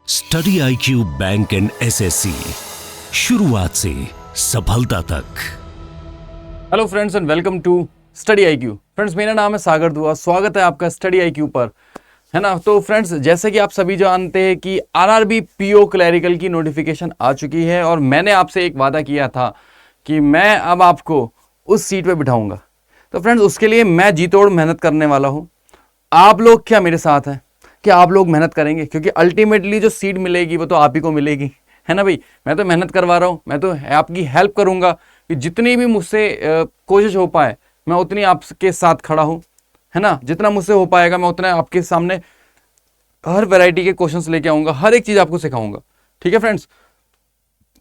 Study IQ bank and SSC, शुरुआत से सफलता तक। Hello friends and welcome to Study IQ। Friends, मेरा नाम है सागर दुआ। स्वागत है आपका स्टडी IQ पर, है ना। तो फ्रेंड्स, जैसे कि आप सभी जानते हैं कि RRB PO क्लैरिकल की नोटिफिकेशन आ चुकी है और मैंने आपसे एक वादा किया था कि मैं अब आपको उस सीट पे बिठाऊंगा। तो फ्रेंड्स, उसके लिए मैं जी तोड़ मेहनत करने वाला हूँ। आप लोग क्या मेरे साथ हैं? क्या आप लोग मेहनत करेंगे? क्योंकि अल्टीमेटली जो सीट मिलेगी वो तो आप ही को मिलेगी, है ना भाई। मैं तो मेहनत करवा रहा हूँ, मैं तो आपकी हेल्प करूंगा कि जितनी भी मुझसे कोशिश हो पाए मैं उतनी आपके साथ खड़ा हूँ, है ना। जितना मुझसे हो पाएगा मैं उतना आपके सामने हर वैरायटी के क्वेश्चंस लेके आऊंगा, हर एक चीज आपको सिखाऊंगा, ठीक है फ्रेंड्स।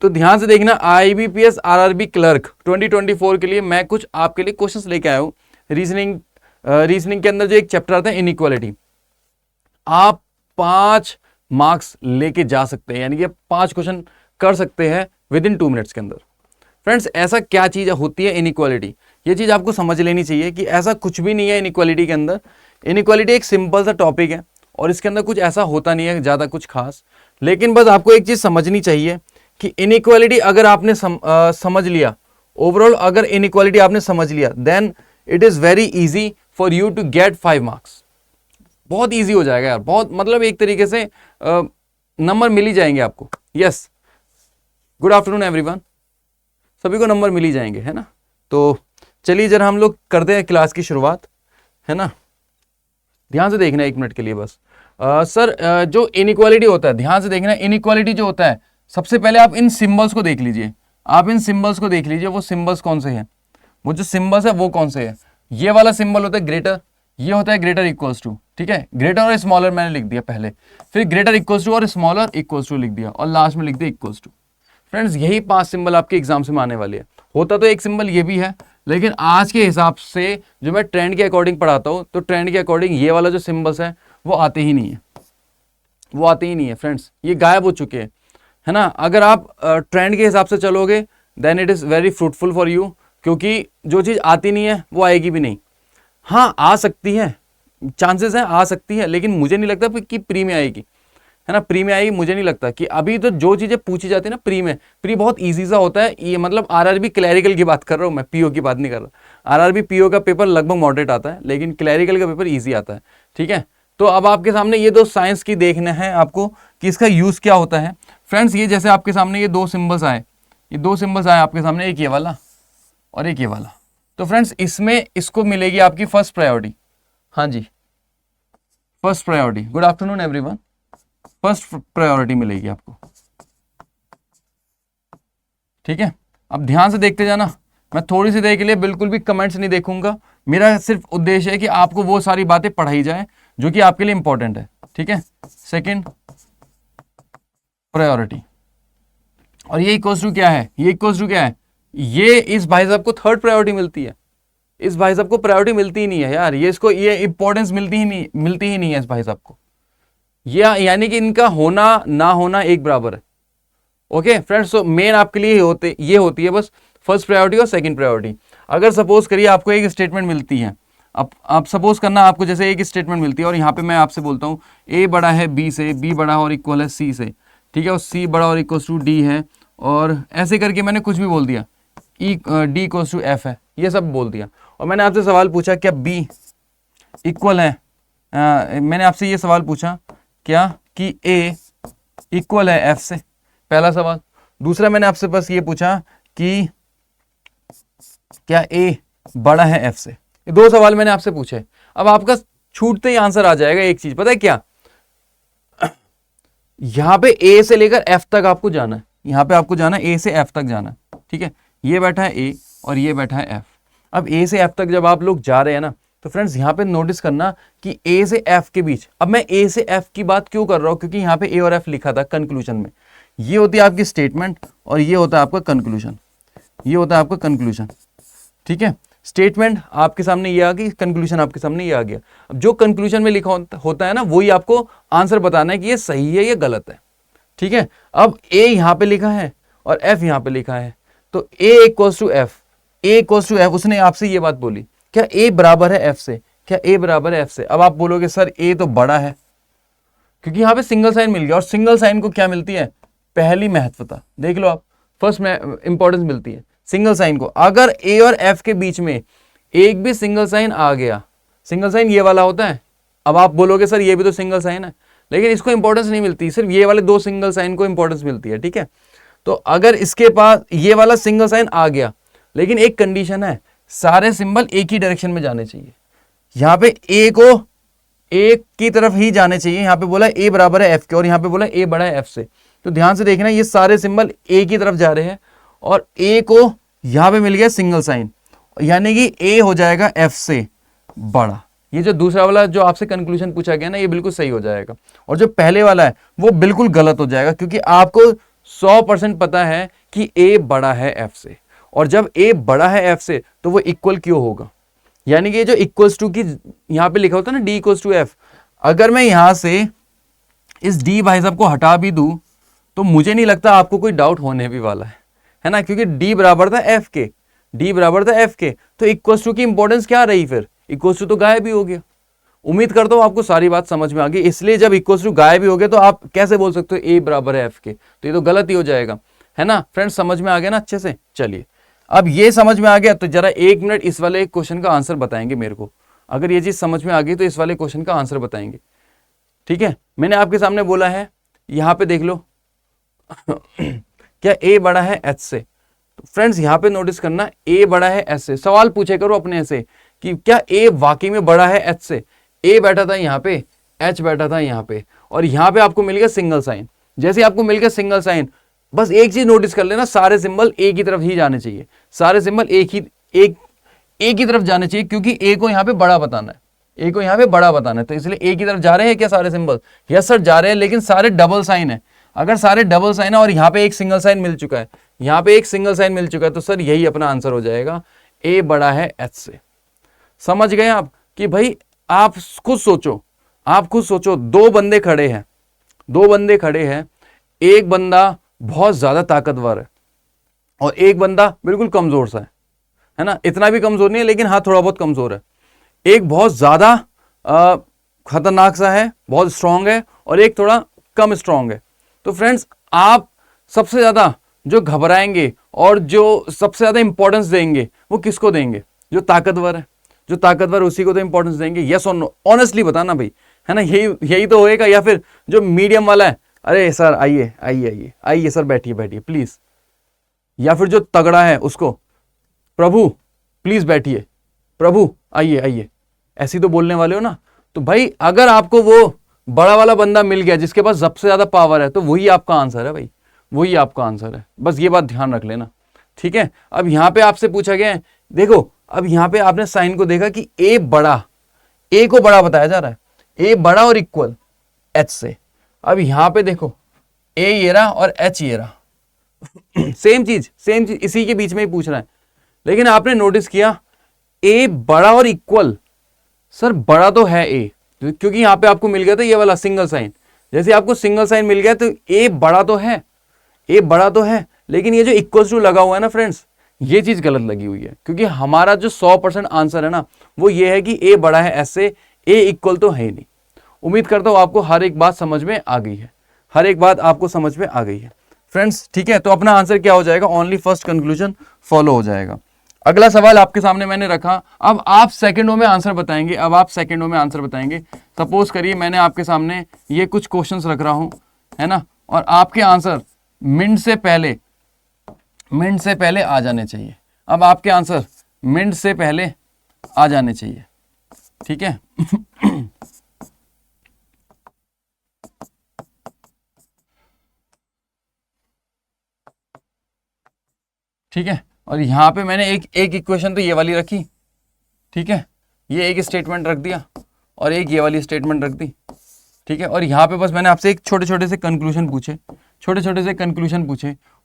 तो ध्यान से देखना, IBPS RRB क्लर्क 2024 के लिए मैं कुछ आपके लिए क्वेश्चंस लेके आया हूँ। रीजनिंग के अंदर जो एक चैप्टर आता है इनइक्वालिटी, आप 5 मार्क्स लेके जा सकते हैं, यानी कि 5 क्वेश्चन कर सकते हैं विद इन 2 मिनट्स के अंदर। फ्रेंड्स, ऐसा क्या चीज होती है इनइक्वालिटी, ये चीज आपको समझ लेनी चाहिए कि ऐसा कुछ भी नहीं है इनइक्वालिटी के अंदर। इनइक्वालिटी एक सिंपल सा टॉपिक है और इसके अंदर कुछ ऐसा होता नहीं है ज्यादा कुछ खास। लेकिन बस आपको एक चीज समझनी चाहिए कि इनइक्वालिटी अगर आपने समझ लिया, ओवरऑल अगर इनइक्वालिटी आपने समझ लिया, then it is very easy for you to get 5 marks. बहुत इजी हो जाएगा यार, बहुत मतलब एक तरीके से नंबर मिल ही जाएंगे आपको। यस, गुड आफ्टरनून एवरीवन, सभी को नंबर मिल ही जाएंगे, है ना। तो चलिए जरा हम लोग करते हैं क्लास की शुरुआत, है ना। ध्यान से देखना 1 मिनट के लिए बस। सर, जो इनइक्वालिटी होता है, ध्यान से देखना, इनइक्वालिटी जो होता है, सबसे पहले आप इन सिंबल्स को देख लीजिए। आप इन सिंबल्स को देख लीजिए, वो सिंबल्स कौन से हैं, वो जो सिंबल्स है वो कौन से है। ये वाला सिंबल होता है ग्रेटर, ये होता है ग्रेटर इक्वल्स टू, ठीक है। ग्रेटर और स्मॉलर मैंने लिख दिया पहले, फिर ग्रेटर इक्वल्स टू और स्मॉलर इक्वल्स टू लिख दिया और लास्ट में लिख दिया इक्वल्स टू। फ्रेंड्स, यही 5 सिंबल आपके एग्जाम से आने वाले हैं। होता तो एक सिंबल ये भी है, लेकिन आज के हिसाब से जो मैं ट्रेंड के अकॉर्डिंग पढ़ाता हूँ, तो ट्रेंड के अकॉर्डिंग ये वाला जो सिंबल्स है वो आते ही नहीं है, वो आते ही नहीं है फ्रेंड्स, ये गायब हो चुके हैं, है ना। अगर आप ट्रेंड के हिसाब से चलोगे then it is very fruitful for you, क्योंकि जो चीज़ आती नहीं है वो आएगी भी नहीं। हाँ, आ सकती है, चांसेस है आ सकती है, लेकिन मुझे नहीं लगता कि प्री में आएगी, है ना। प्री में आएगी मुझे नहीं लगता कि अभी तो जो चीज़ें पूछी जाती है ना प्री में, प्री बहुत इजी सा होता है। ये मतलब RRB क्लैरिकल की बात कर रहा हूँ मैं, PO की बात नहीं कर रहा। RRB PO का पेपर लगभग मॉडरेट आता है, लेकिन क्लैरिकल का पेपर ईजी आता है, ठीक है। तो अब आपके सामने ये 2 साइंस की देखना है आपको कि इसका यूज़ क्या होता है। फ्रेंड्स, ये जैसे आपके सामने ये 2 सिम्बल्स आए, ये 2 सिम्बल्स आए आपके सामने, एक ये वाला और एक ये वाला। तो फ्रेंड्स, इसमें इसको मिलेगी आपकी फर्स्ट प्रायोरिटी। हाँ जी, first priority. Good afternoon everyone, first priority मिलेगी आपको, ठीक है। अब ध्यान से देखते जाना, मैं थोड़ी सी देर के लिए बिल्कुल भी कमेंट्स नहीं देखूंगा। मेरा सिर्फ उद्देश्य है कि आपको वो सारी बातें पढ़ाई जाए जो कि आपके लिए इंपॉर्टेंट है, ठीक है। सेकंड प्रायोरिटी, और ये इक्वल्स टू क्या है, ये इक्वल्स टू क्या है, ये इस भाई साहब को थर्ड प्रायोरिटी मिलती है। इस भाई साहब को प्रायोरिटी मिलती ही नहीं है यार, ये इसको ये इंपॉर्टेंस मिलती ही नहीं है इस भाई साहब को। यानी कि इनका होना ना होना एक बराबर है। ओके फ्रेंड्स, तो मेन आपके लिए ये होती है बस फर्स्ट प्रायोरिटी और सेकंड प्रायोरिटी। अगर सपोज करिए आपको एक स्टेटमेंट मिलती है, आप सपोज करना आपको जैसे एक स्टेटमेंट मिलती है और यहाँ पे मैं आपसे बोलता हूँ A बड़ा है B से, B बड़ा और इक्वल है C से, ठीक है, और C बड़ा और इक्वल टू D है, और ऐसे करके मैंने कुछ भी बोल दिया, D इक्वल टू F है, ये सब बोल दिया। और मैंने आपसे सवाल पूछा क्या B इक्वल है, मैंने आपसे ये सवाल पूछा क्या कि A इक्वल है F से, पहला सवाल। दूसरा मैंने आपसे बस ये पूछा कि क्या A बड़ा है F से। ये 2 सवाल मैंने आपसे पूछे। अब आपका छूटते ही आंसर आ जाएगा एक चीज, पता है क्या, यहां पे A से लेकर F तक आपको जाना है, यहां पे आपको जाना है A से F तक जाना है, ठीक है। ये बैठा है A और ये बैठा है F। अब A से F तक जब आप लोग जा रहे हैं ना, तो फ्रेंड्स यहाँ पे नोटिस करना कि A से F के बीच, अब मैं A से F की बात क्यों कर रहा हूं, क्योंकि यहाँ पे A और F लिखा था कंक्लूजन में। ये होती है आपकी स्टेटमेंट और ये होता है आपका कंक्लूजन, ये होता है आपका कंक्लूजन, ठीक है। स्टेटमेंट आपके सामने ये आ गई, कंक्लूजन आपके सामने ये आ गया। अब जो कंक्लूजन में लिखा होता है ना, वही आपको आंसर बताना है कि ये सही है या गलत है, ठीक है। अब A यहाँ पे लिखा है और F यहाँ पे लिखा है, तो A equals to F, A equals to F, उसने आपसे ये बात बोली क्या A बराबर है F से, क्या A बराबर है F से। अब आप बोलोगे सर A तो बड़ा है, क्योंकि यहाँ पे सिंगल साइन मिल गया, और सिंगल साइन को क्या मिलती है, पहली महत्वता, देख लो आप, फर्स्ट में इंपॉर्टेंस मिलती है सिंगल साइन को। अगर ए और एफ के बीच में एक भी सिंगल साइन आ गया, सिंगल साइन ये वाला होता है, अब आप बोलोगे सर ये भी तो सिंगल साइन है, लेकिन इसको इंपॉर्टेंस नहीं मिलती, सिर्फ ये वाले दो सिंगल साइन को इंपॉर्टेंस मिलती है, ठीक है। तो अगर इसके पास ये वाला सिंगल साइन आ गया, लेकिन एक कंडीशन है, सारे सिंबल एक ही डायरेक्शन में जाने चाहिए। यहाँ पे ए को एक की तरफ ही जाने चाहिए, यहाँ पे बोला ए बराबर है एफ के, और यहाँ पे बोला ए बड़ा है एफ से। तो ध्यान से देखना, ये सारे सिंबल ए की तरफ जा रहे हैं, और ए को यहाँ पे मिल गया सिंगल साइन, यानी कि ए हो जाएगा एफ से बड़ा। ये जो दूसरा वाला जो आपसे कंक्लूजन पूछा गया ना, ये बिल्कुल सही हो जाएगा, और जो पहले वाला है वो बिल्कुल गलत हो जाएगा, क्योंकि आपको 100% पता है कि ए बड़ा है एफ से, और जब ए बड़ा है एफ से तो वो इक्वल क्यों होगा, यानी कि जो इक्वल्स टू की यहाँ पे लिखा होता है ना, डी इक्वल्स टू एफ, अगर मैं यहाँ से इस डी भाई साहब को हटा भी दूं तो मुझे नहीं लगता आपको कोई डाउट होने भी वाला है ना, क्योंकि डी बराबर था एफ के, डी बराबर था एफ के, तो इक्वल्स टू की इंपॉर्टेंस क्या रही, फिर इक्वल्स टू तो गायब भी हो गया। उम्मीद करता हूं आपको सारी बात समझ में आ गई। इसलिए जब इक्वल्स टू गायब भी हो गया तो आप कैसे बोल सकते हो ए बराबर है एफ के, तो ये तो गलत ही हो जाएगा, है ना फ्रेंड्स, समझ में आ गया ना अच्छे से। चलिए अब ये समझ में आ गया तो जरा 1 मिनट इस वाले क्वेश्चन का आंसर बताएंगे मेरे को। अगर ये चीज समझ में आ गई तो इस वाले क्वेश्चन का आंसर बताएंगे, ठीक है। मैंने आपके सामने बोला है, यहाँ पे देख लो क्या ए बड़ा है एच से, तो फ्रेंड्स यहाँ पे नोटिस करना, ए बड़ा है एच से। सवाल पूछे करो अपने से कि क्या ए वाकई में बड़ा है एच से। ए बैठा था यहाँ पे, एच बैठा था यहाँ पे, और यहाँ पे आपको मिल गया सिंगल साइन। जैसे आपको मिल गया सिंगल साइन, बस एक चीज नोटिस कर लेना, सारे सिंबल ए की तरफ ही जाने चाहिए, सारे सिंबल एक की तरफ जाने चाहिए, क्योंकि ए को यहाँ पे बड़ा बताना है, ए को यहाँ पे बड़ा बताना है, तो इसलिए ए की तरफ जा रहे हैं क्या सारे सिंबल, यस सर जा रहे हैं, लेकिन सारे डबल साइन है। अगर सारे डबल साइन है और यहाँ पे एक सिंगल साइन मिल चुका है, यहाँ पे एक सिंगल साइन मिल चुका है, तो सर यही अपना आंसर हो जाएगा, ए बड़ा है एच से। समझ गए आप कि भाई आप खुद सोचो, आप खुद सोचो, दो बंदे खड़े हैं, एक बंदा बहुत ज्यादा ताकतवर है और एक बंदा बिल्कुल कमजोर सा है ना, इतना भी कमजोर नहीं है लेकिन हाँ थोड़ा बहुत कमजोर है। एक बहुत ज्यादा खतरनाक सा है, बहुत स्ट्रांग है, और एक थोड़ा कम स्ट्रांग है। तो फ्रेंड्स आप सबसे ज्यादा जो घबराएंगे और जो सबसे ज्यादा इंपॉर्टेंस देंगे वो किसको देंगे, जो ताकतवर है, जो ताकतवर उसी को तो इंपॉर्टेंस देंगे, यस और नो, ऑनेस्टली बताना भाई, है ना, यही तो होएगा। या फिर जो मीडियम वाला है, अरे सर आइए आइए आइए आइए सर बैठिए बैठिए प्लीज, या फिर जो तगड़ा है उसको प्रभु प्लीज बैठिए, प्रभु आइए आइए, ऐसी तो बोलने वाले हो ना। तो भाई अगर आपको वो बड़ा वाला बंदा मिल गया जिसके पास सबसे ज्यादा पावर है, तो वही आपका आंसर है भाई, वही आपका आंसर है, बस ये बात ध्यान रख लेना, ठीक है। अब यहाँ पे आपसे पूछा गया है, देखो अब यहाँ पे आपने साइन को देखा कि ए बड़ा, ए को बड़ा बताया जा रहा है, ए बड़ा और इक्वल एच से। अब यहाँ पे देखो ए ये रहा और एच ये रहा सेम चीज इसी के बीच में ही पूछ रहा है, लेकिन आपने नोटिस किया ए बड़ा और इक्वल, सर बड़ा तो है ए, क्योंकि यहाँ पे आपको मिल गया था ये वाला सिंगल साइन, जैसे आपको सिंगल साइन मिल गया तो ए बड़ा तो है, ए बड़ा तो है, लेकिन ये जो इक्वल टू लगा हुआ है ना फ्रेंड्स, ये चीज गलत लगी हुई है, क्योंकि हमारा जो 100% आंसर है ना वो ये है कि ए बड़ा है एस से, ए इक्वल तो है ही नहीं। उम्मीद करता हूं आपको हर एक बात समझ में आ गई है, हर एक बात आपको समझ में आ गई है फ्रेंड्स, ठीक है। तो अपना आंसर क्या हो जाएगा, ओनली फर्स्ट कंक्लूजन फॉलो हो जाएगा। अगला सवाल आपके सामने मैंने रखा, अब आप सेकंडों में आंसर बताएंगे, अब आप सेकंडों में आंसर बताएंगे। सपोज करिए मैंने आपके सामने ये कुछ क्वेश्चंस रख रहा हूं, है ना, और आपके आंसर मिनट से पहले आ जाने चाहिए। अब आपके आंसर मिनट से पहले आ जाने चाहिए, ठीक है ठीक है। और यहाँ पे मैंने एक इक्वेशन तो ये वाली रखी, ठीक है, ये एक स्टेटमेंट रख दिया और एक ये वाली स्टेटमेंट रख दी, ठीक है। और यहाँ पे बस मैंने आपसे एक छोटे छोटे से कंक्लूजन पूछे,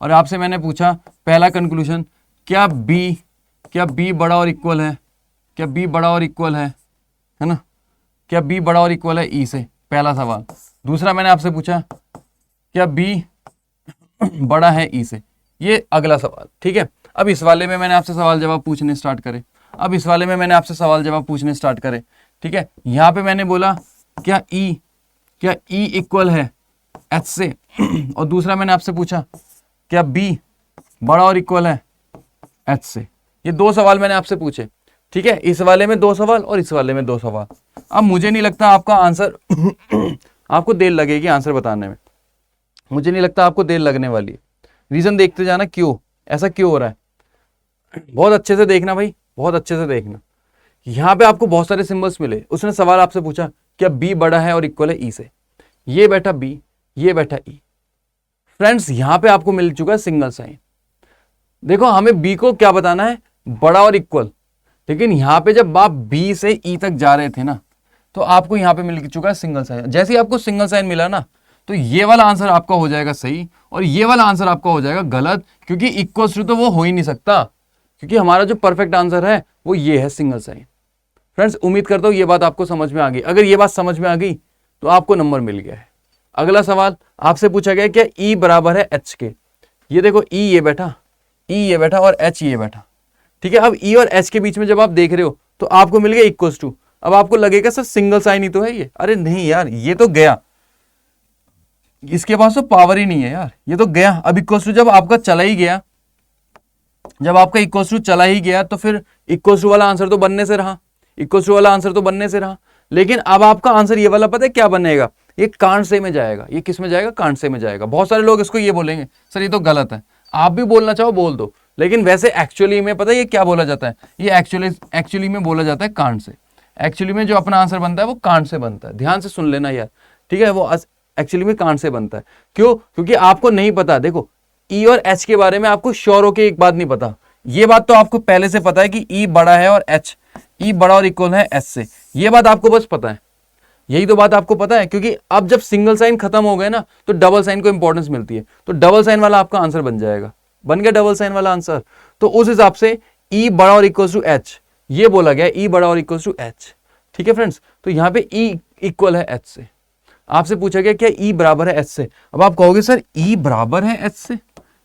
और आपसे मैंने पूछा पहला कंक्लूजन, क्या बी बड़ा और इक्वल है, क्या बी बड़ा और इक्वल है ना, क्या बी बड़ा और इक्वल है ई से, पहला सवाल। दूसरा मैंने आपसे पूछा क्या बी बड़ा है ई से, ये अगला सवाल, ठीक है। अब इस वाले में मैंने आपसे सवाल जवाब पूछने स्टार्ट करे, ठीक है। यहाँ पे मैंने बोला क्या ई क्या E इक्वल है H से, और दूसरा मैंने आपसे पूछा क्या B बड़ा और इक्वल है H से। ये दो सवाल मैंने आपसे पूछे, ठीक है, इस वाले में दो सवाल और इस वाले में दो सवाल। अब मुझे नहीं लगता आपका आंसर आपको देर लगेगी आंसर बताने में, मुझे नहीं लगता आपको देर लगने वाली है। रीजन देखते जाना क्यों ऐसा क्यों हो रहा है, बहुत अच्छे से देखना भाई, बहुत अच्छे से देखना। यहां पे आपको बहुत सारे सिंबल्स मिले, उसने सवाल आपसे पूछा क्या B बड़ा है और इक्वल है E से, ये बैठा B, ये बैठा E। फ्रेंड्स यहां पे आपको मिल चुका है सिंगल साइन। देखो हमें B को क्या बताना है, बड़ा और इक्वल, लेकिन यहां पे जब आप B से E तक जा रहे थे ना, तो आपको यहां पे मिल चुका है सिंगल साइन। जैसे ही आपको सिंगल साइन मिला ना, तो ये वाला आंसर आपका हो जाएगा सही और ये वाला आंसर आपका हो जाएगा गलत, क्योंकि इक्वल टू तो वो हो ही नहीं सकता, क्योंकि हमारा जो परफेक्ट आंसर है वो ये है सिंगल साइन। फ्रेंड्स उम्मीद करता हूं ये बात आपको समझ में आ गई। अगर ये बात समझ में आ गई तो आपको नंबर मिल गया है। अगला सवाल आपसे पूछा गया क्या E बराबर है H के। ये देखो E ये बैठा, E ये बैठा और H ये बैठा, ठीक है। अब E और H के बीच में जब आप देख रहे हो तो आपको मिल गया इक्वल्स टू। अब आपको लगेगा सर सिंगल साइन ही तो है ये, अरे नहीं यार ये तो गया, इसके पास तो पावर ही नहीं है यार, ये तो गया। अब इक्वल्स टू जब आपका चला ही गया, जब आपका इक्वल्स टू चला ही गया तो फिर इक्वल्स टू वाला आंसर तो बनने से रहा, इक्वल्स टू वाला आंसर तो बनने से रहा। लेकिन अब आपका आंसर ये वाला पता है क्या बनेगा, ये कांसे में जाएगा। ये किस में जाएगा, कांसे में जाएगा। बहुत सारे लोग इसको ये बोलेंगे सर ये तो गलत है, आप भी बोलना चाहो बोल दो, लेकिन वैसे एक्चुअली में पता है ये क्या बोला जाता है, ये एक्चुअली में बोला जाता है कांड से। एक्चुअली में जो अपना आंसर बनता है वो कांड से बनता है, ध्यान से सुन लेना यार, ठीक है। वो एक्चुअली में कांड से बनता है। क्यों, क्योंकि आपको नहीं पता। देखो E और H के बारे में आपको श्योर होके एक बात नहीं पता, ये बात तो आपको पहले से पता है कि E बड़ा है और E बड़ा और इक्वल है H से, ये बात आपको बस पता है, यही तो बात आपको पता है। क्योंकि अब जब सिंगल साइन खत्म हो गए ना तो डबल साइन को इंपॉर्टेंस मिलती है, तो डबल साइन वाला आपका आंसर बन जाएगा, बन गया डबल साइन वाला आंसर। तो उस हिसाब से E बड़ा और इक्वल टू H ये बोला गया, E बड़ा और इक्वल टू H, ठीक है फ्रेंड्स। तो यहाँ पे E इक्वल है H से। आपसे पूछा गया क्या E बराबर है H से। अब आप कहोगे सर E बराबर है H से,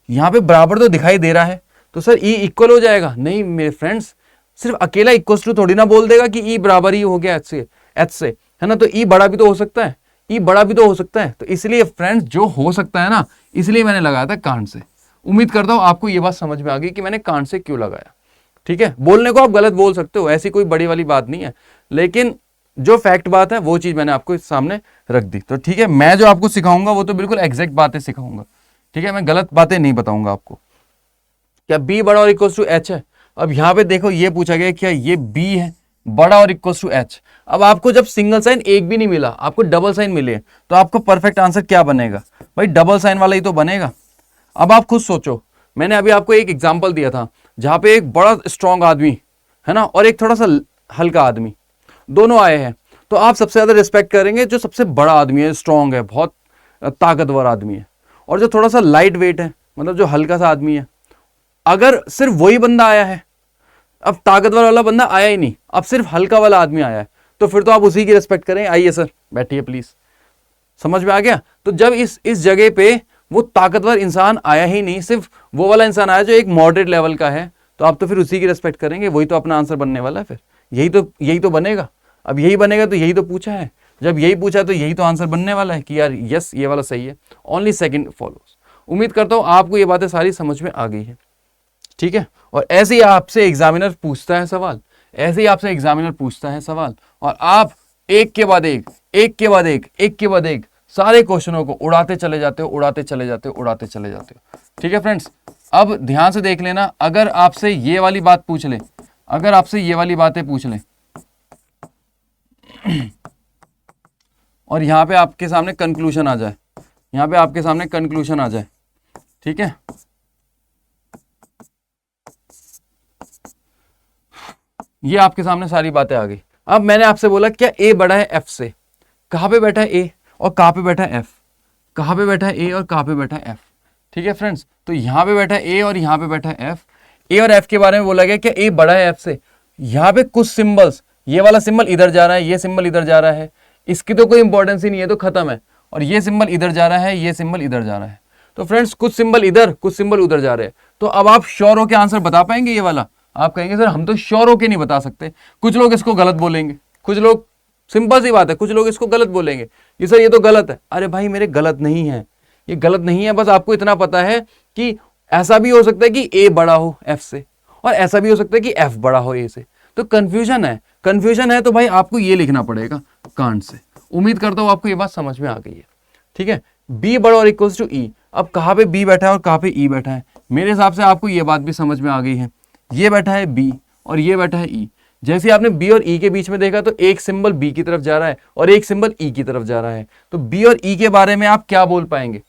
यहाँ पे बराबर तो दिखाई दे रहा है, तो सर E इक्वल हो जाएगा। नहीं मेरे फ्रेंड्स, सिर्फ अकेला इक्वल टू थोड़ी ना बोल देगा कि E बराबर ही हो गया H से, है ना। तो E बड़ा भी तो हो सकता है, E बड़ा भी तो हो सकता है। तो इसलिए फ्रेंड्स जो हो सकता है ना, इसलिए मैंने लगाया था कांड से। उम्मीद करता हूं आपको ये बात समझ में आ गई कि मैंने कांड से क्यों लगाया, ठीक है। बोलने को आप गलत बोल सकते हो, ऐसी कोई बड़ी वाली बात नहीं है, लेकिन जो फैक्ट बात है वो चीज मैंने आपको सामने रख दी। तो ठीक है, मैं जो आपको सिखाऊंगा वो तो बिल्कुल एग्जैक्ट बातें सिखाऊंगा, ठीक है, मैं गलत बातें नहीं बताऊंगा आपको। क्या B बड़ा और इक्वल टू H है। अब यहाँ पे देखो ये पूछा गया क्या ये B है बड़ा और इक्वल टू H। अब आपको जब सिंगल साइन एक भी नहीं मिला, आपको डबल साइन मिले, तो आपको परफेक्ट आंसर क्या बनेगा भाई, डबल साइन वाला ही तो बनेगा। अब आप खुद सोचो, मैंने अभी आपको एक एग्जांपल दिया था जहां पे एक बड़ा स्ट्रांग आदमी है ना और एक थोड़ा सा हल्का आदमी दोनों आए हैं, तो आप सबसे ज्यादा रिस्पेक्ट करेंगे जो सबसे बड़ा आदमी है, स्ट्रांग है, बहुत ताकतवर आदमी है, और जो थोड़ा सा लाइट वेट है, मतलब जो हल्का सा आदमी है। अगर सिर्फ वही बंदा आया है, अब ताकतवर वाला बंदा आया ही नहीं, अब सिर्फ हल्का वाला आदमी आया है, तो फिर तो आप उसी की रिस्पेक्ट करें। आइए सर बैठिए प्लीज, समझ में आ गया। तो जब इस जगह पे वो ताकतवर इंसान आया ही नहीं, सिर्फ वो वाला इंसान आया जो एक मॉडरेट लेवल का है, तो आप तो फिर उसी की रिस्पेक्ट करेंगे, वही तो अपना आंसर बनने वाला है। फिर यही तो बनेगा। अब यही बनेगा तो यही तो पूछा है, जब यही पूछा तो यही तो आंसर बनने वाला है कि यार यस ये वाला सही है, ओनली सेकंड फॉलोज। उम्मीद करता हूं आपको ये बातें सारी समझ में आ गई है, ठीक है। और ऐसे ही आपसे एग्जामिनर पूछता है सवाल, ऐसे ही आपसे एग्जामिनर पूछता है सवाल, और आप एक के बाद एक, एक के बाद एक, एक के बाद एक सारे क्वेश्चनों को उड़ाते चले जाते हो, उड़ाते चले जाते हो, उड़ाते चले जाते हो, ठीक है फ्रेंड्स। अब ध्यान से देख लेना, अगर आपसे ये वाली बात पूछ ले, अगर आपसे ये वाली बातें पूछ ले और यहां पे आपके सामने कंक्लूजन आ जाए, यहां पे आपके सामने कंक्लूजन आ जाए, ठीक है, ये आपके सामने सारी बातें आ गई। अब मैंने आपसे बोला क्या A बड़ा है F से, कहां पे बैठा है A और कहां पे बैठा है F, कहां पे बैठा है A और कहां पे बैठा है F, ठीक है फ्रेंड्स। तो यहां पे बैठा है A और यहां पे बैठा है F। A और F के बारे में बोला गया क्या A बड़ा है F से। यहां पे कुछ सिंबल्स, ये वाला सिंबल इधर जा रहा है, ये सिंबल इधर जा रहा है, इसकी तो कोई इंपॉर्टेंस ही नहीं है, तो खत्म है। और ये सिंबल इधर जा रहा है, ये सिंबल इधर जा रहा है, तो फ्रेंड्स कुछ सिंबल इधर कुछ सिंबल उधर जा रहे हैं। तो अब आप श्योर हो के आंसर बता पाएंगे ये वाला। आप कहेंगे सर हम तो श्योर होके नहीं बता सकते, कुछ लोग इसको गलत बोलेंगे, कुछ लोग, सिंपल सी बात है, कुछ लोग इसको गलत बोलेंगे, कि सर ये तो गलत है। अरे भाई मेरे गलत नहीं है, ये गलत नहीं है, बस आपको इतना पता है कि ऐसा भी हो सकता है कि ए बड़ा हो एफ से, और ऐसा भी हो सकता है कि एफ बड़ा हो ए से। तो कंफ्यूजन है, कंफ्यूजन है तो भाई आपको ये लिखना पड़ेगा कांट से। उम्मीद करता हूं आपको ये बात समझ में आ गई है। ठीक है, बी बड़ा और इक्वल्स टू ई। अब कहाँ पे बी बैठा है और कहाँ पे ई बैठा है, मेरे हिसाब से आपको ये बात भी समझ में आ गई है। ये बैठा है बी और ये बैठा है ई। जैसे आपने बी और ई के बीच में देखा तो एक सिंबल बी की तरफ जा रहा है और एक सिंबल ई की तरफ जा रहा है। तो बी और ई के बारे में आप क्या बोल पाएंगे?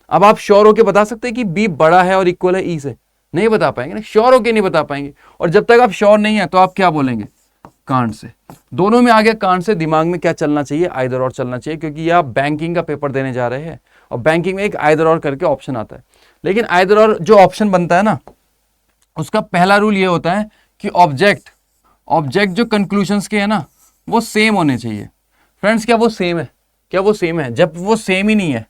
अब आप श्योर होके बता सकते हैं कि बी बड़ा है और इक्वल है ई से? नहीं बता पाएंगे ना, श्योर होके नहीं बता पाएंगे। और जब तक आप श्योर नहीं है तो आप क्या बोलेंगे? Can't say. दोनों में आ गया कांट से। दिमाग में क्या चलना चाहिए? आइदर और चलना चाहिए, क्योंकि ये आप बैंकिंग का पेपर देने जा रहे हैं और बैंकिंग में एक आइदर और करके ऑप्शन आता है। लेकिन आइदर और जो ऑप्शन बनता है ना, उसका पहला रूल ये होता है कि ऑब्जेक्ट जो कंक्लूजन्स के है ना वो सेम होने चाहिए। फ्रेंड्स क्या वो सेम है? क्या वो सेम है? जब वो सेम ही नहीं है,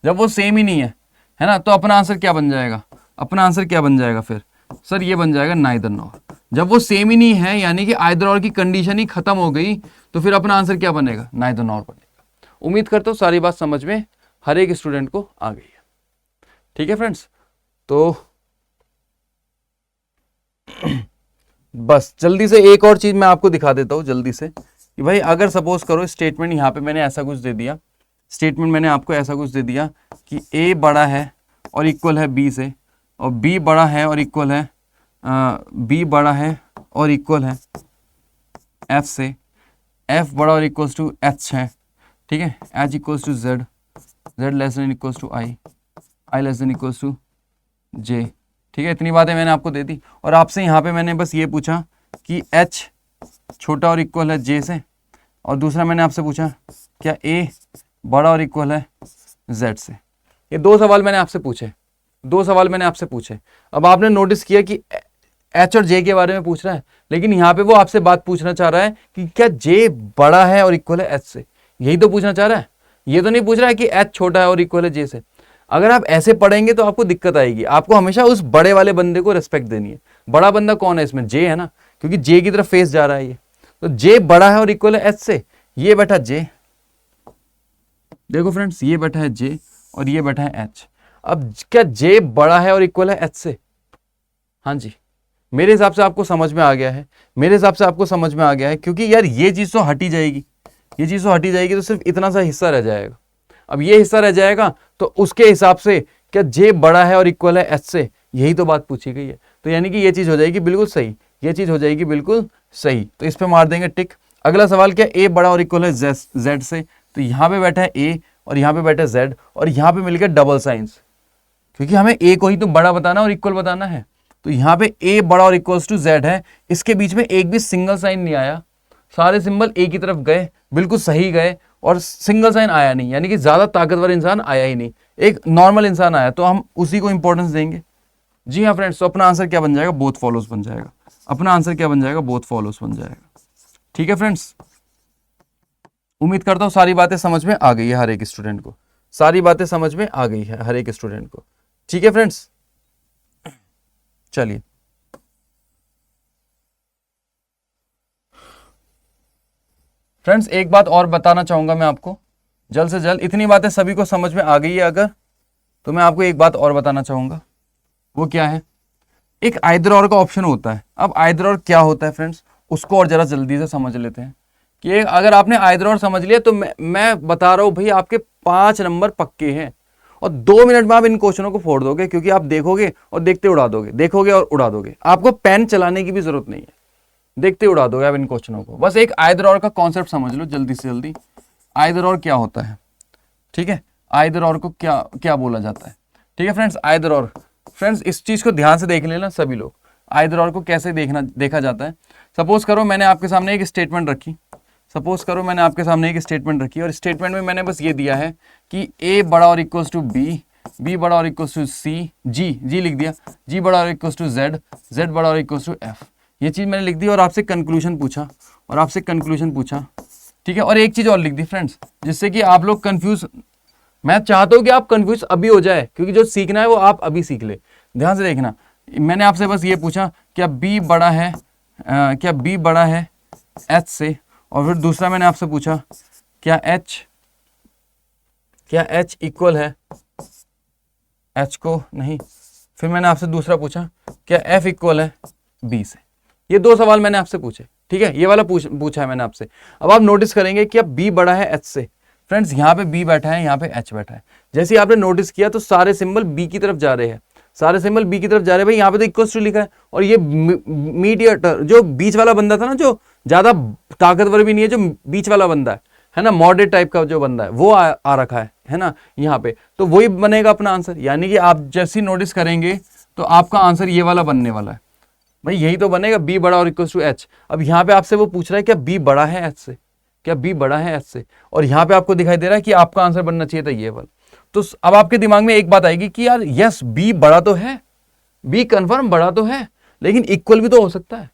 जब वो सेम ही नहीं है ना, तो अपना आंसर क्या बन जाएगा? अपना आंसर क्या बन जाएगा फिर? सर ये बन जाएगा नाइदर नॉर। जब वो सेम ही नहीं है यानी कि आइदर और की कंडीशन ही खत्म हो गई, तो फिर अपना आंसर क्या बनेगा? नाइदर नॉर बनेगा। उम्मीद करता हूँ सारी बात समझ में हर एक स्टूडेंट को आ गई है। ठीक है फ्रेंड्स, तो बस जल्दी से एक और चीज मैं आपको दिखा देता हूं जल्दी से कि भाई अगर सपोज करो स्टेटमेंट यहाँ पे मैंने ऐसा कुछ दे दिया, स्टेटमेंट मैंने आपको ऐसा कुछ दे दिया कि ए बड़ा है और इक्वल है बी से, और बी बड़ा है और इक्वल है बी बड़ा है और इक्वल है एफ से, एफ बड़ा और इक्वल्स टू एच है। ठीक है, H equals to Z, Z less than equals to I, I less than equals to J. ठीक है, इतनी बातें मैंने आपको दे दी। और आपसे यहाँ पे मैंने बस ये पूछा कि h छोटा और इक्वल है j से, और दूसरा मैंने आपसे पूछा क्या a बड़ा और इक्वल है z से। ये दो सवाल मैंने आपसे पूछे, दो सवाल मैंने आपसे पूछे। अब आपने नोटिस किया कि h और j के बारे में पूछ रहा है, लेकिन यहाँ पे वो आपसे बात पूछना चाह रहा है कि क्या j बड़ा है और इक्वल है h से। यही तो पूछना चाह रहा है, ये तो नहीं पूछ रहा है कि h छोटा है और इक्वल है j से। अगर आप ऐसे पढ़ेंगे तो आपको दिक्कत आएगी। आपको हमेशा उस बड़े वाले बंदे को रिस्पेक्ट देनी है। बड़ा बंदा कौन है इसमें? जे है ना, क्योंकि जे की तरफ फेस जा रहा है ये। तो जे बड़ा है और इक्वल है एच से। ये बैठा जे, देखो फ्रेंड्स, ये बैठा है जे और ये बैठा है एच। अब क्या जे बड़ा है और इक्वल है एच से? हाँ जी, मेरे हिसाब से आपको समझ में आ गया है, मेरे हिसाब से आपको समझ में आ गया है। क्योंकि यार ये चीज तो हटी जाएगी, ये चीज तो हटी जाएगी, तो सिर्फ इतना सा हिस्सा रह जाएगा। अब ये हिस्सा रह जाएगा तो उसके हिसाब से क्या जे बड़ा है और इक्वल है एच से, यही तो बात पूछी गई है। तो यानी कि ये चीज हो जाएगी बिल्कुल सही, ये चीज हो जाएगी बिल्कुल सही। तो इस पे मार देंगे टिक। अगला सवाल क्या? ए बड़ा और इक्वल है जेड से। तो यहाँ पे बैठा है ए और यहाँ पे बैठा है जेड, और यहाँ पे मिल गया डबल साइंस, क्योंकि हमें ए को ही तो बड़ा बताना और इक्वल बताना है। तो यहाँ पे ए बड़ा और इक्वल्स टू जेड है, इसके बीच में एक भी सिंगल साइन नहीं आया, सारे सिंबल ए की तरफ गए, बिल्कुल सही गए, और सिंगल साइन आया नहीं, यानी कि ज्यादा ताकतवर इंसान आया ही नहीं, एक नॉर्मल इंसान आया, तो हम उसी को इंपॉर्टेंस देंगे। जी हाँ फ्रेंड्स, तो अपना आंसर क्या बन जाएगा? बोथ फॉलोज बन जाएगा। अपना आंसर क्या बन जाएगा? बोथ फॉलोज बन जाएगा। ठीक है फ्रेंड्स, उम्मीद करता हूँ सारी बातें समझ में आ गई है हर एक स्टूडेंट को, सारी बातें समझ में आ गई है हर एक स्टूडेंट को। ठीक है फ्रेंड्स, चलिए फ्रेंड्स, एक बात और बताना चाहूंगा मैं आपको जल्द से जल्द। इतनी बातें सभी को समझ में आ गई है अगर, तो मैं आपको एक बात और बताना चाहूंगा। वो क्या है? एक आइदर और का ऑप्शन होता है। अब आइदर और क्या होता है फ्रेंड्स, उसको और जरा जल्दी से समझ लेते हैं कि अगर आपने आइदर और समझ लिया तो मैं बता रहा हूं भाई, आपके 5 नंबर पक्के हैं, और 2 मिनट में आप इन क्वेश्चनों को फोड़ दोगे, क्योंकि आप देखोगे और देखते उड़ा दोगे, देखोगे और उड़ा दोगे। आपको पेन चलाने की भी जरूरत नहीं है, देखते उड़ा दोगे आप इन क्वेश्चनों को। बस एक आइदर और का कॉन्सेप्ट समझ लो जल्दी से जल्दी। आइदर और क्या होता है? ठीक है, आइदर और को क्या क्या बोला जाता है? ठीक है फ्रेंड्स, आइदर और, फ्रेंड्स इस चीज को ध्यान से देख लेना सभी लोग। आइदर और को कैसे देखा जाता है? सपोज करो मैंने आपके सामने एक स्टेटमेंट रखी, सपोज करो मैंने आपके सामने एक स्टेटमेंट रखी, और स्टेटमेंट में मैंने बस ये दिया है कि ए बड़ा और इक्वल्स टू बी, बी बड़ा और इक्वल्स टू सी, जी लिख दिया, जी बड़ा और इक्वल्स टू जेड, जेड बड़ा और इक्वल्स टू एफ। ये चीज मैंने लिख दी, और आपसे कंक्लूजन पूछा, और आपसे कंक्लूजन पूछा। ठीक है, और एक चीज और लिख दी फ्रेंड्स, जिससे कि आप लोग कंफ्यूज, मैं चाहता हूं कि आप कंफ्यूज अभी हो जाए, क्योंकि जो सीखना है वो आप अभी सीख ले। ध्यान से देखना, मैंने आपसे बस ये पूछा क्या बी बड़ा है, क्या बी बड़ा है एच से, और फिर दूसरा मैंने आपसे पूछा क्या एच क्या h इक्वल है h को, नहीं। फिर मैंने आपसे दूसरा पूछा क्या f इक्वल है b से। ये दो सवाल मैंने आपसे पूछे, ठीक है, ये वाला पूछा है मैंने आपसे। अब आप नोटिस करेंगे कि अब b बड़ा है h से। फ्रेंड्स यहाँ पे b बैठा है, यहाँ पे h बैठा है। जैसे ही आपने नोटिस किया तो सारे सिंबल b की तरफ जा रहे हैं, सारे सिंबल b की तरफ जा रहे हैं। भाई यहाँ पे तो इक्वल्स टू लिखा है, और ये मीडिएटर जो बीच वाला बंदा था ना, जो ज्यादा ताकतवर भी नहीं है, जो बीच वाला बंदा है ना, मॉडरेट टाइप का जो बंदा है, वो आ रखा है ना यहाँ पे। तो वही बनेगा अपना आंसर। यानी कि आप जैसे नोटिस करेंगे तो आपका आंसर ये वाला बनने वाला है। भाई यही तो बनेगा, b बड़ा और इक्वल्स टू h। अब यहाँ पे आपसे वो पूछ रहा है क्या b बड़ा है h से, क्या b बड़ा है h से, और यहाँ पे आपको दिखाई दे रहा है कि आपका आंसर बनना चाहिए था ये वाला। तो अब आपके दिमाग में एक बात आएगी कि यार यस b बड़ा तो है, b कंफर्म बड़ा तो है, लेकिन इक्वल भी तो हो सकता है।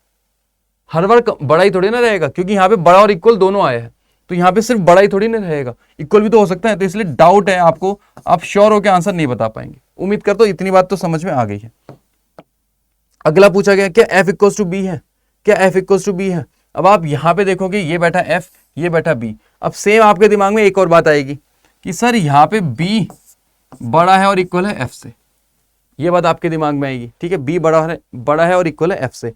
हर बार बड़ा ही थोड़ी ना रहेगा, क्योंकि यहाँ पे बड़ा और इक्वल दोनों आए हैं, तो यहाँ पे सिर्फ बड़ा ही थोड़ी ना रहेगा, इक्वल भी तो हो सकता है। तो इसलिए डाउट है आपको, आप श्योर हो के आंसर नहीं बता पाएंगे। उम्मीद करता हूं इतनी बात तो समझ में आ गई है। अगला पूछा गया क्या f इक्वल्स टू बी है, क्या f इक्वल्स टू बी है। अब आप यहाँ पे देखोगे ये बैठा f, ये बैठा b। अब सेम आपके दिमाग में एक और बात आएगी कि सर यहाँ पे b बड़ा है और इक्वल है f से, ये बात आपके दिमाग में आएगी, ठीक है। b बड़ा है और इक्वल है f से,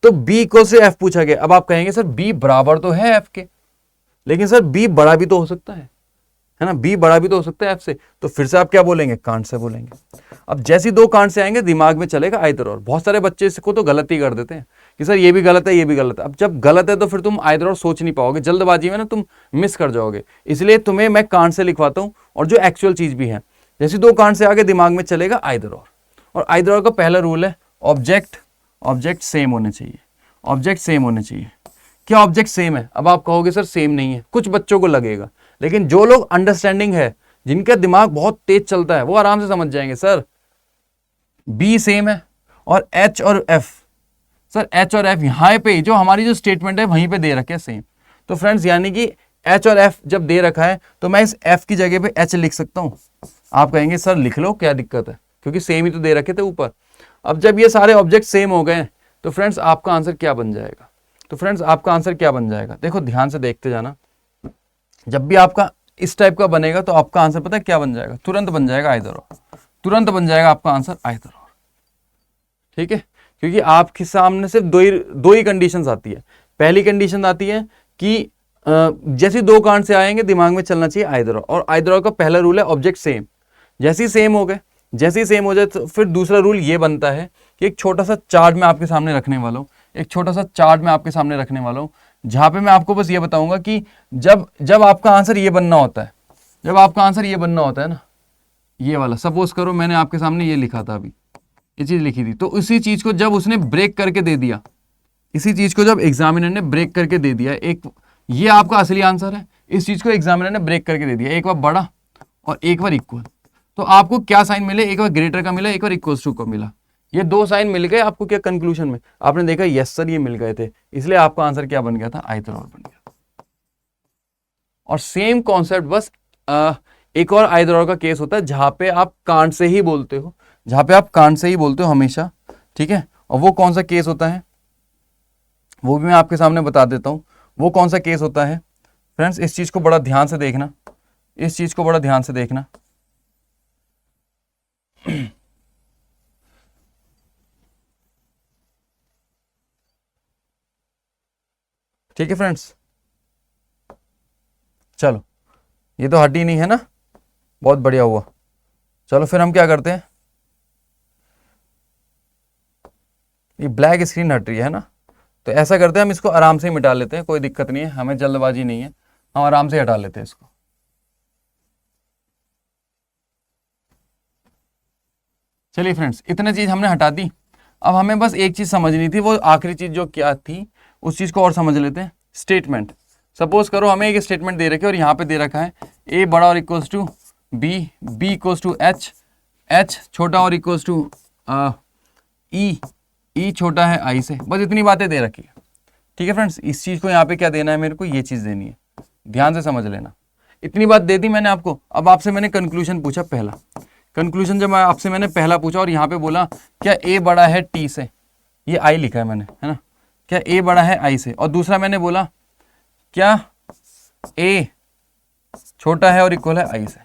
तो b इक्वल से f पूछा गया। अब आप कहेंगे सर b बराबर तो है f के, लेकिन सर b बड़ा भी तो हो सकता है ना, b बड़ा भी तो हो सकता है f से। तो फिर से आप क्या बोलेंगे, कांट से बोलेंगे। अब जैसी दो कांट से आएंगे दिमाग में चलेगा आइदर और। बहुत सारे बच्चे इसको तो गलत ही कर देते हैं कि सर ये भी गलत है, ये भी गलत है। अब जब गलत है तो फिर तुम आइदर और सोच नहीं पाओगे, जल्दबाजी में ना तुम मिस कर जाओगे। इसलिए तुम्हें मैं कांट से लिखवाता हूँ, और जो एक्चुअल चीज भी है। जैसी दो कांट से आगे दिमाग में चलेगा आइदर और आइदर और का पहला रूल है ऑब्जेक्ट सेम होने चाहिए, ऑब्जेक्ट सेम होने चाहिए। क्या ऑब्जेक्ट सेम है? अब आप कहोगे सर सेम नहीं है, कुछ बच्चों को लगेगा, लेकिन जो लोग अंडरस्टैंडिंग है, जिनका दिमाग बहुत तेज चलता है, वो आराम से समझ जाएंगे सर बी सेम है और एच और एफ, सर एच और एफ यहाँ पे जो हमारी जो स्टेटमेंट है वहीं पे दे रखे सेम। तो फ्रेंड्स यानी कि एच और एफ जब दे रखा है तो मैं इस एफ की जगह पे एच लिख सकता हूँ। आप कहेंगे सर लिख लो, क्या दिक्कत है, क्योंकि सेम ही तो दे रखे थे ऊपर। अब जब ये सारे ऑब्जेक्ट सेम हो गए तो फ्रेंड्स आपका आंसर क्या बन जाएगा, तो फ्रेंड्स आपका आंसर क्या बन जाएगा, देखो ध्यान से देखते जाना। जब भी आपका इस टाइप का बनेगा तो आपका आंसर पता है क्या बन जाएगा, तुरंत बन जाएगा आइदर और, तुरंत बन जाएगा आपका आंसर आइदर और, ठीक है। क्योंकि आपके सामने सिर्फ दो ही कंडीशंस आती है। पहली कंडीशन आती है कि जैसे दो कांट से आएंगे दिमाग में चलना चाहिए आइदर और आइदर और का पहला रूल है ऑब्जेक्ट सेम। जैसे ही सेम हो गए, जैसे ही सेम हो जाए तो फिर दूसरा रूल ये बनता है कि एक छोटा सा चार्ट मैं आपके सामने रखने वाला हूँ, एक छोटा सा चार्ट मैं आपके सामने रखने वाला हूँ, जहां पे मैं आपको बस ये बताऊंगा कि जब आपका आंसर ये बनना होता है, जब आपका आंसर ये बनना होता है ना, ये वाला सपोज करो मैंने आपके सामने ये लिखा था, अभी ये चीज लिखी थी, तो उसी चीज को जब उसने ब्रेक करके दे दिया, इसी चीज को जब एग्जामिनर ने ब्रेक करके दे दिया, एक ये आपका असली आंसर है, इस चीज को एग्जामिनर ने ब्रेक करके दे दिया, एक बार बड़ा और एक बार इक्वल, तो आपको क्या साइन मिले, एक बार ग्रेटर का मिला, एक बार इक्वल टू का मिला, ये दो साइन मिल गए आपको। क्या कंक्लूजन में आपने देखा यस सर ये मिल गए थे, इसलिए आपका आंसर क्या बन गया था, आइदर और बन गया। और सेम कॉन्सेप्ट बस एक और आइदर और का केस होता है जहां पे आप कांट से ही बोलते हो, जहां पे आप कांट से ही बोलते हो हमेशा, ठीक है। और वो कौन सा केस होता है वो भी मैं आपके सामने बता देता हूं, वो कौन सा केस होता है। फ्रेंड्स इस चीज को बड़ा ध्यान से देखना, इस चीज को बड़ा ध्यान से देखना। ठीक है फ्रेंड्स, चलो ये तो हटी नहीं है ना, बहुत बढ़िया हुआ। चलो फिर हम क्या करते हैं, ये ब्लैक स्क्रीन हट रही है ना, तो ऐसा करते हैं हम इसको आराम से ही मिटा लेते हैं, कोई दिक्कत नहीं है, हमें जल्दबाजी नहीं है, हम आराम से हटा लेते हैं इसको। चलिए फ्रेंड्स इतने चीज हमने हटा दी। अब हमें बस एक चीज समझनी थी, वो आखिरी चीज जो क्या थी उस चीज को और समझ लेते हैं। स्टेटमेंट, सपोज करो हमें एक स्टेटमेंट दे रखी है और यहाँ पे दे रखा है ए बड़ा और equals to B, B equals to H, H छोटा और इक्वल्स टू ई, ई छोटा है आई से, बस इतनी बातें दे रखी है, ठीक है फ्रेंड्स। इस चीज को यहाँ पे क्या देना है मेरे को, ये चीज देनी है, ध्यान से समझ लेना। इतनी बात दे दी मैंने आपको। अब आपसे मैंने कंक्लूजन पूछा, पहला कंक्लूजन जब आपसे मैंने पहला पूछा और यहाँ पे बोला क्या ए बड़ा है टी से, ये आई लिखा है मैंने, है ना, क्या ए बड़ा है आई से, और दूसरा मैंने बोला क्या ए छोटा है और इक्वल है आई से,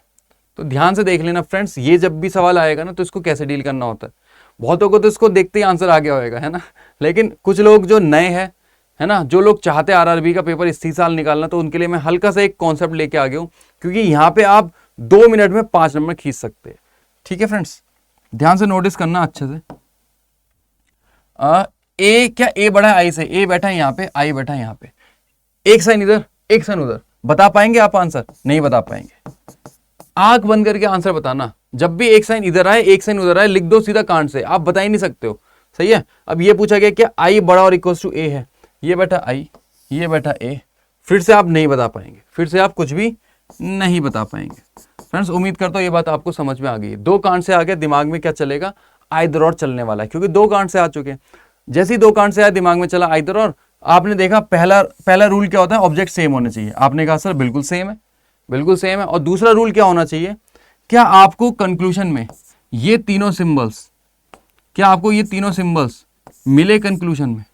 तो ध्यान से देख लेना फ्रेंड्स, ये जब भी सवाल आएगा ना तो इसको कैसे डील करना होता है। बहुतों को तो इसको देखते ही आंसर आ गया होगा, है ना, लेकिन कुछ लोग जो नए हैं, है ना, जो लोग चाहते हैं आरआरबी का पेपर इसी साल निकालना, तो उनके लिए मैं हल्का सा एक कॉन्सेप्ट लेके आ गया हूँ, क्योंकि यहाँ पे आप 2 मिनट में 5 नंबर खींच सकते हैं। ठीक है फ्रेंड्स, ध्यान से नोटिस करना अच्छे से। ए क्या ए बड़ा है आई से, ए बैठा है यहाँ पे, आई बैठा है यहाँ पे, एक साइन इधर एक साइन उधर, बता पाएंगे आप आंसर? नहीं बता पाएंगे। आंख बंद करके आंसर बताना, जब भी एक साइन इधर आए एक साइन उधर आए लिख दो सीधा कांड से, आप बता ही नहीं सकते हो। सही है। अब ये पूछा गया क्या आई बड़ा और इक्वल टू ए है, ये बैठा आई ये बैठा ए, फिर से आप नहीं बता पाएंगे, फिर से आप कुछ भी नहीं बता पाएंगे। फ्रेंड्स उम्मीद करता हूँ ये बात आपको समझ में आ गई है। 2 कांड से आगे दिमाग में क्या चलेगा, आइदर और चलने वाला है, क्योंकि 2 कांड से आ चुके हैं। जैसे ही 2 कांड से आया दिमाग में चला आइदर और, आपने देखा पहला रूल क्या होता है, ऑब्जेक्ट सेम होने चाहिए। आपने कहा सर बिल्कुल सेम है, बिल्कुल सेम है। और दूसरा रूल क्या होना चाहिए, क्या आपको कंक्लूजन में ये तीनों सिंबल्स, क्या आपको ये तीनों सिंबल्स मिले कंक्लूजन में?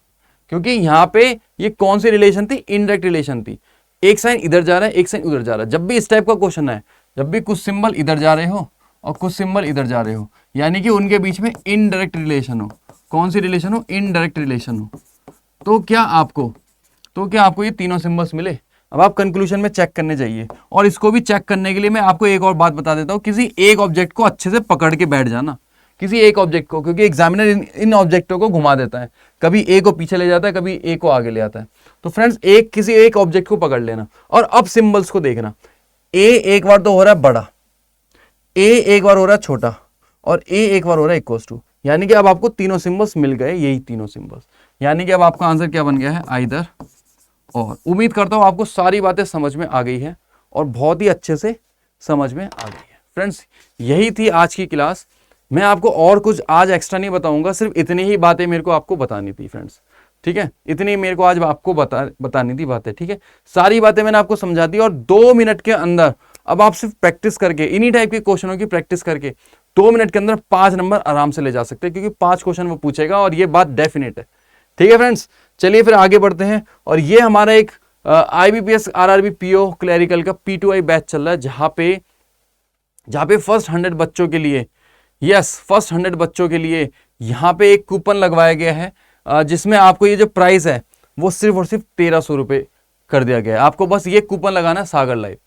क्योंकि यहाँ पे ये कौन सी रिलेशन थी, इनडायरेक्ट रिलेशन थी। एक साइन इधर जा रहा है एक साइन उधर जा रहा है। जब भी इस टाइप का क्वेश्चन है, जब भी कुछ सिंबल इधर जा रहे हो और कुछ सिंबल इधर जा रहे हो, यानी कि उनके बीच में इनडायरेक्ट रिलेशन हो। कौन सी रिलेशन हो, इनडायरेक्ट रिलेशन हो, तो क्या आपको ये तीनों सिंबल्स मिले? अब आप कंक्लूजन में चेक करने जाइए। और इसको भी चेक करने के लिए मैं आपको एक और बात बता देता हूँ, किसी एक ऑब्जेक्ट को अच्छे से पकड़ के बैठ जाना, किसी एक ऑब्जेक्ट को, क्योंकि एग्जामिनर इन ऑब्जेक्टों को घुमा देता है, कभी ए को पीछे ले जाता है, कभी ए को आगे ले आता है। तो फ्रेंड्स किसी एक ऑब्जेक्ट को पकड़ लेना और अब सिंबल्स को देखना। ए एक बार तो हो रहा है बड़ा, ए एक बार हो रहा है छोटा, और ए एक बार हो रहा है इक्वल टू, यानी कि अब आपको तीनों सिंबल्स मिल गए, यही तीनों सिंबल्स, यानी कि अब आपका आंसर क्या बन गया है, आइदर और। उम्मीद करता हूं आपको सारी बातें समझ में आ गई है और बहुत ही अच्छे से समझ में आ गई है। फ्रेंड्स यही थी आज की क्लास। मैं आपको और कुछ आज एक्स्ट्रा नहीं बताऊंगा, सिर्फ इतनी ही बातें मेरे को आपको बतानी थी फ्रेंड्स। ठीक है, इतनी मेरे को आज आपको बतानी थी बातें। ठीक है, सारी बातें मैंने आपको समझा दी और 2 मिनट के अंदर अब आप सिर्फ प्रैक्टिस करके, इन्हीं टाइप के क्वेश्चनों की प्रैक्टिस करके 2 मिनट के अंदर 5 नंबर आराम से ले जा सकते हैं, क्योंकि 5 क्वेश्चन वो पूछेगा और ये बात डेफिनेट है। ठीक है फ्रेंड्स, चलिए फिर आगे बढ़ते हैं। और ये हमारा एक IBPS RRB PO क्लैरिकल का P2I बैच चल रहा है, जहाँ पे फर्स्ट 100 बच्चों के लिए, फर्स्ट 100 बच्चों के लिए यहाँ पे एक कूपन लगवाया गया है, जिसमें आपको ये जो प्राइस है वो सिर्फ और सिर्फ 1300 रुपये कर दिया गया है। आपको बस ये कूपन लगाना है सागर लाइव।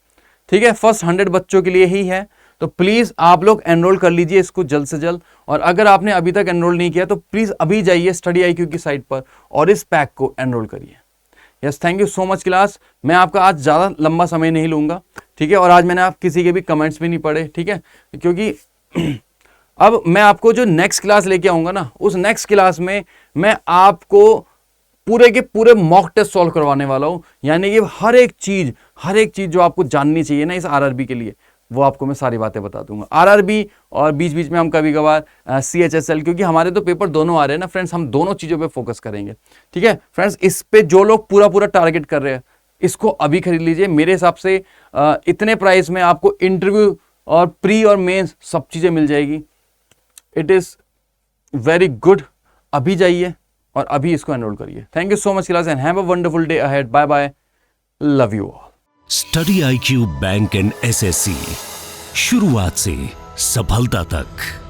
ठीक है, फर्स्ट 100 बच्चों के लिए ही है, तो प्लीज़ आप लोग एनरोल कर लीजिए इसको जल्द से जल्द। और अगर आपने अभी तक एनरोल नहीं किया तो प्लीज़ अभी जाइए स्टडी IQ की साइट पर और इस पैक को एनरोल करिए। Yes, thank you so much class. मैं आपका आज ज़्यादा लंबा समय नहीं लूँगा। ठीक है, और आज मैंने आप किसी के भी कमेंट्स भी नहीं पढ़े। ठीक है, क्योंकि अब मैं आपको जो नेक्स्ट क्लास लेके आऊँगा ना, उस नेक्स्ट क्लास में मैं आपको पूरे के पूरे मॉक टेस्ट सॉल्व करवाने वाला हूँ। यानी कि हर एक चीज़ जो आपको जाननी चाहिए ना इस RRB के लिए, वो आपको मैं सारी बातें बता दूंगा। RRB और बीच बीच में हम कभी कभार CHSL, क्योंकि हमारे तो पेपर दोनों आ रहे हैं ना फ्रेंड्स, हम दोनों चीज़ों पे फोकस करेंगे। ठीक है फ्रेंड्स, इस पे जो लोग पूरा टारगेट कर रहे हैं इसको अभी खरीद लीजिए। मेरे हिसाब से इतने प्राइस में आपको इंटरव्यू और प्री और मेंस सब चीज़ें मिल जाएगी। It is very good. अभी जाइए और अभी इसको एनरोल करिए। Thank you so much class and have a wonderful day ahead. Bye bye, love you all. Study IQ bank and SSC, शुरुआत से सफलता तक।